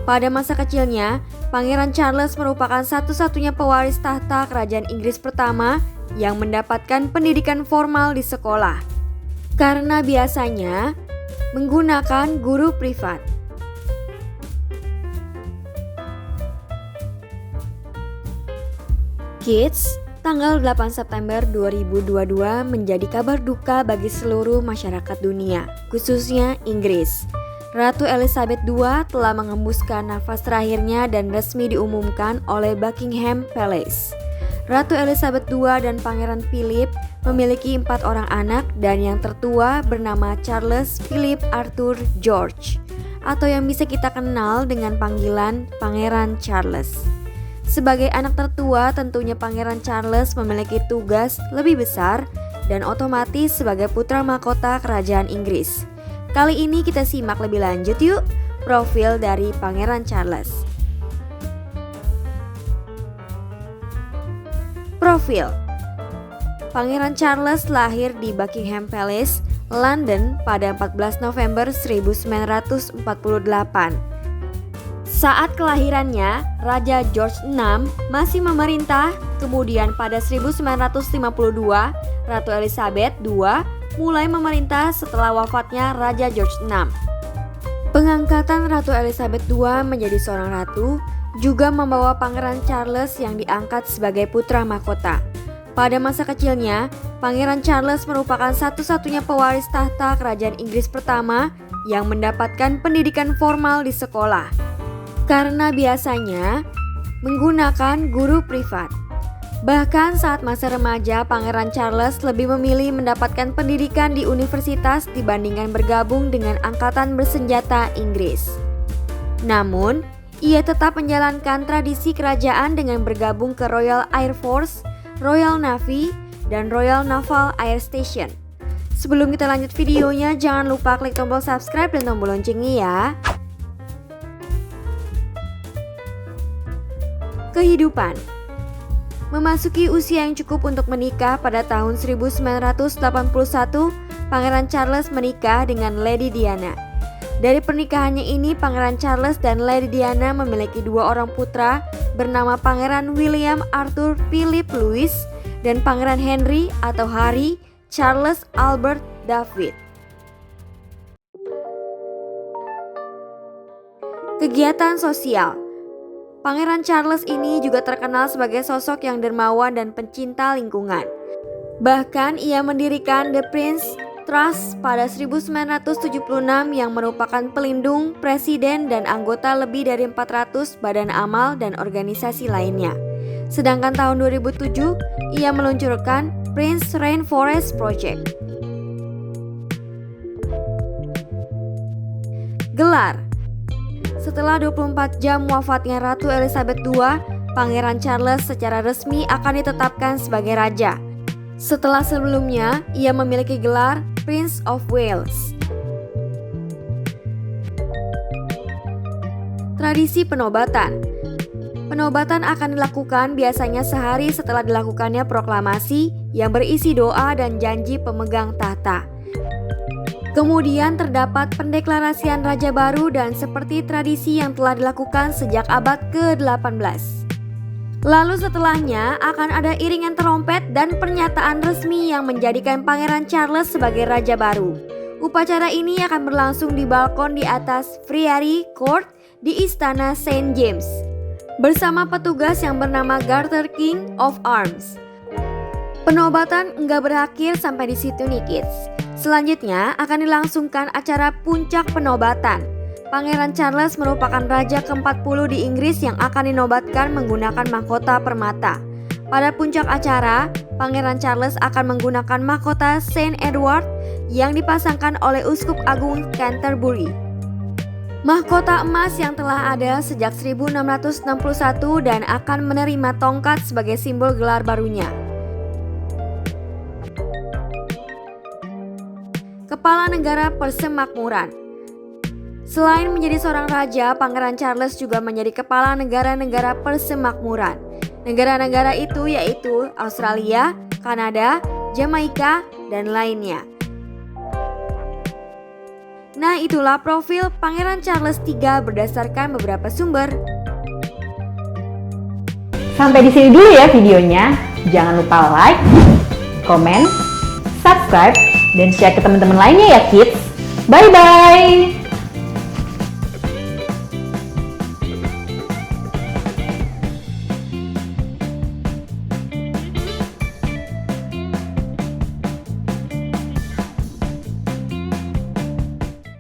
Pada masa kecilnya, Pangeran Charles merupakan satu-satunya pewaris tahta kerajaan Inggris pertama yang mendapatkan pendidikan formal di sekolah, karena biasanya menggunakan guru privat. Kids, tanggal 8 September 2022 menjadi kabar duka bagi seluruh masyarakat dunia, khususnya Inggris. Ratu Elizabeth II telah mengembuskan nafas terakhirnya dan resmi diumumkan oleh Buckingham Palace. Ratu Elizabeth II dan Pangeran Philip memiliki 4 orang anak dan yang tertua bernama Charles Philip Arthur George, atau yang bisa kita kenal dengan panggilan Pangeran Charles. Sebagai anak tertua, tentunya Pangeran Charles memiliki tugas lebih besar dan otomatis sebagai putra mahkota kerajaan Inggris. Kali ini kita simak lebih lanjut yuk profil dari Pangeran Charles. Profil Pangeran Charles lahir di Buckingham Palace, London pada 14 November 1948. Saat kelahirannya, Raja George VI masih memerintah, kemudian pada 1952, Ratu Elizabeth II mulai memerintah setelah wafatnya Raja George VI. Pengangkatan Ratu Elizabeth II menjadi seorang ratu juga membawa Pangeran Charles yang diangkat sebagai putra mahkota. Pada masa kecilnya, Pangeran Charles merupakan satu-satunya pewaris tahta kerajaan Inggris pertama yang mendapatkan pendidikan formal di sekolah, karena biasanya menggunakan guru privat. Bahkan saat masa remaja, Pangeran Charles lebih memilih mendapatkan pendidikan di universitas dibandingkan bergabung dengan angkatan bersenjata Inggris. Namun, ia tetap menjalankan tradisi kerajaan dengan bergabung ke Royal Air Force, Royal Navy, dan Royal Naval Air Station. Sebelum kita lanjut videonya, jangan lupa klik tombol subscribe dan tombol loncengnya ya. Kehidupan. Memasuki usia yang cukup untuk menikah pada tahun 1981, Pangeran Charles menikah dengan Lady Diana. Dari pernikahannya ini, Pangeran Charles dan Lady Diana memiliki 2 orang putra bernama Pangeran William Arthur Philip Louis dan Pangeran Henry atau Harry Charles Albert David. Kegiatan sosial. Pangeran Charles ini juga terkenal sebagai sosok yang dermawan dan pencinta lingkungan. Bahkan ia mendirikan The Prince Trust pada 1976 yang merupakan pelindung, presiden, dan anggota lebih dari 400 badan amal dan organisasi lainnya. Sedangkan tahun 2007, ia meluncurkan Prince Rainforest Project. Gelar. Setelah 24 jam wafatnya Ratu Elizabeth II, Pangeran Charles secara resmi akan ditetapkan sebagai raja. Setelah sebelumnya, ia memiliki gelar Prince of Wales. Tradisi penobatan. Penobatan akan dilakukan biasanya sehari setelah dilakukannya proklamasi yang berisi doa dan janji pemegang tahta. Kemudian terdapat pendeklarasian raja baru dan seperti tradisi yang telah dilakukan sejak abad ke-18. Lalu setelahnya akan ada iringan terompet dan pernyataan resmi yang menjadikan Pangeran Charles sebagai raja baru. Upacara ini akan berlangsung di balkon di atas Friary Court di Istana St. James bersama petugas yang bernama Garter King of Arms. Penobatan enggak berakhir sampai di situ nih kids. Selanjutnya akan dilangsungkan acara puncak penobatan. Pangeran Charles merupakan raja ke-40 di Inggris yang akan dinobatkan menggunakan mahkota permata. Pada puncak acara, Pangeran Charles akan menggunakan mahkota Saint Edward yang dipasangkan oleh Uskup Agung Canterbury. Mahkota emas yang telah ada sejak 1661 dan akan menerima tongkat sebagai simbol gelar barunya. Kepala Negara Persemakmuran. Selain menjadi seorang raja, Pangeran Charles juga menjadi kepala negara-negara persemakmuran. Negara-negara itu yaitu Australia, Kanada, Jamaika, dan lainnya. Nah, itulah profil Pangeran Charles III berdasarkan beberapa sumber. Sampai di sini dulu ya videonya. Jangan lupa like, comment, subscribe, dan share ke teman-teman lainnya ya kids. Bye-bye!